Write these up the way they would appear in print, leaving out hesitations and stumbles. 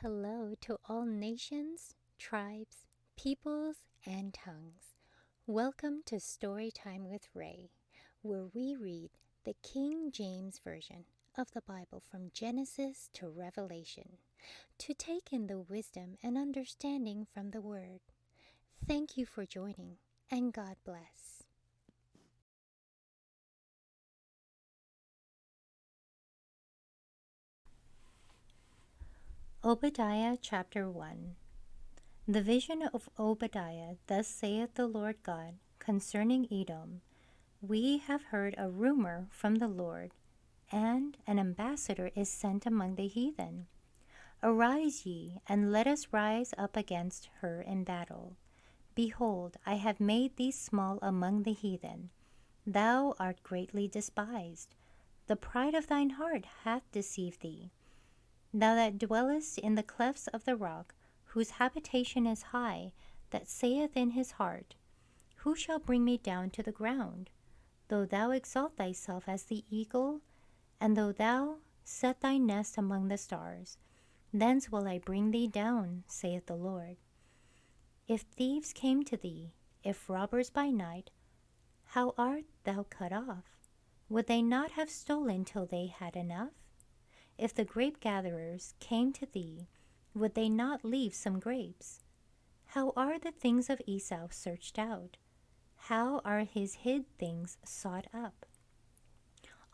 Hello to all nations, tribes, peoples, and tongues. Welcome to Storytime with Rae, where we read the King James Version of the Bible from Genesis to Revelation to take in the wisdom and understanding from the Word. Thank you for joining, and God bless. Obadiah chapter 1. The vision of Obadiah. Thus saith the Lord God concerning Edom. We have heard a rumor from the Lord, and an ambassador is sent among the heathen. Arise ye, and let us rise up against her in battle. Behold, I have made thee small among the heathen. Thou art greatly despised. The pride of thine heart hath deceived thee. Thou that dwellest in the clefts of the rock, whose habitation is high, that saith in his heart, Who shall bring me down to the ground? Though thou exalt thyself as the eagle, and though thou set thy nest among the stars, thence will I bring thee down, saith the Lord. If thieves came to thee, if robbers by night, how art thou cut off? Would they not have stolen till they had enough? If the grape gatherers came to thee, would they not leave some grapes? How are the things of Esau searched out? How are his hid things sought up?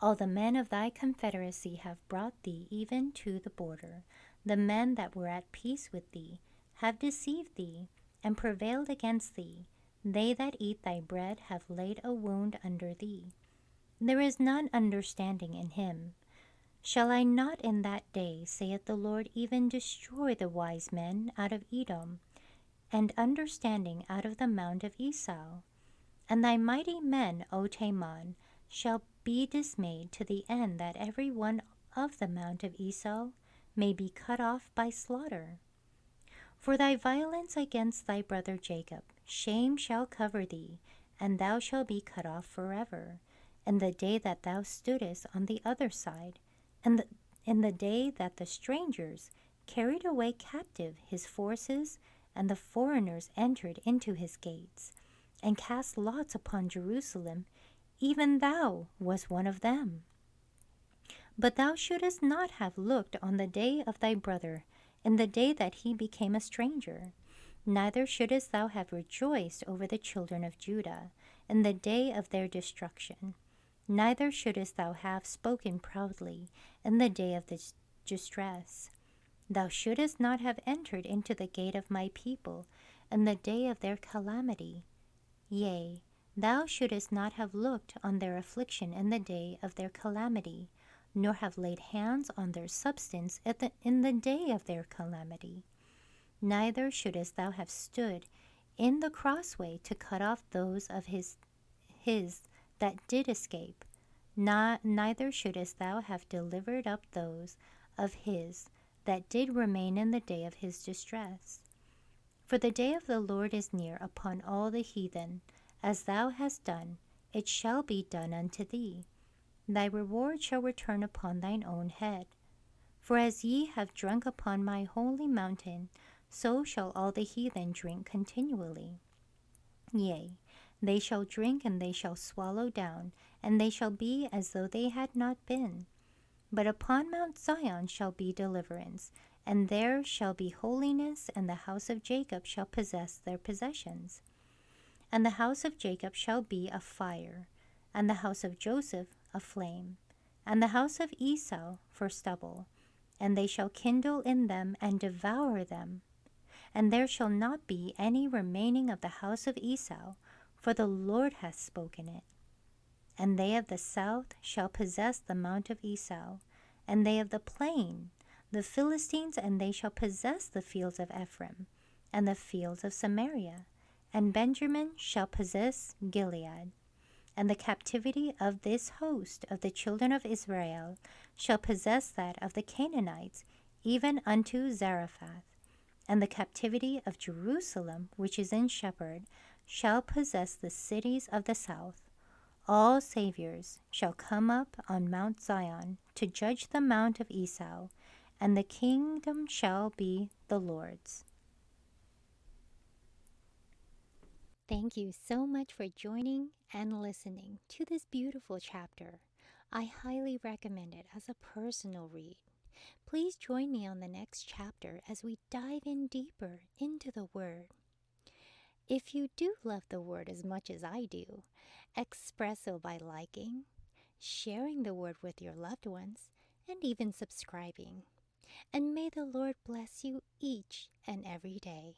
All the men of thy confederacy have brought thee even to the border. The men that were at peace with thee have deceived thee, and prevailed against thee. They that eat thy bread have laid a wound under thee. There is none understanding in him. Shall I not in that day, saith the Lord, even destroy the wise men out of Edom, and understanding out of the mount of Esau? And thy mighty men, O Teman, shall be dismayed to the end that every one of the mount of Esau may be cut off by slaughter. For thy violence against thy brother Jacob, shame shall cover thee, and thou shalt be cut off forever. In the day that thou stoodest on the other side, and in the day that the strangers carried away captive his forces, and the foreigners entered into his gates, and cast lots upon Jerusalem, even thou was one of them. But thou shouldest not have looked on the day of thy brother, in the day that he became a stranger. Neither shouldest thou have rejoiced over the children of Judah, in the day of their destruction. Neither shouldest thou have spoken proudly in the day of the distress. Thou shouldest not have entered into the gate of my people in the day of their calamity. Yea, thou shouldest not have looked on their affliction in the day of their calamity, nor have laid hands on their substance in the day of their calamity. Neither shouldest thou have stood in the crossway to cut off those of his that did escape. Neither shouldest thou have delivered up those of his that did remain in the day of his distress. For the day of the Lord is near upon all the heathen. As thou hast done, it shall be done unto thee. Thy reward shall return upon thine own head. For as ye have drunk upon my holy mountain, so shall all the heathen drink continually. Yea, they shall drink, and they shall swallow down, and they shall be as though they had not been. But upon Mount Zion shall be deliverance, and there shall be holiness, and the house of Jacob shall possess their possessions. And the house of Jacob shall be a fire, and the house of Joseph a flame, and the house of Esau for stubble, and they shall kindle in them and devour them. And there shall not be any remaining of the house of Esau, for the Lord hath spoken it. And they of the south shall possess the mount of Esau, and they of the plain, the Philistines, and they shall possess the fields of Ephraim, and the fields of Samaria, and Benjamin shall possess Gilead. And the captivity of this host of the children of Israel shall possess that of the Canaanites, even unto Zarephath. And the captivity of Jerusalem, which is in Shepherd, shall possess the cities of the south. All Saviors shall come up on Mount Zion to judge the mount of Esau, and the kingdom shall be the Lord's. Thank you so much for joining and listening to this beautiful chapter. I highly recommend it as a personal read. Please join me on the next chapter as we dive in deeper into the Word. If you do love the Word as much as I do, express so by liking, sharing the Word with your loved ones, and even subscribing. And may the Lord bless you each and every day.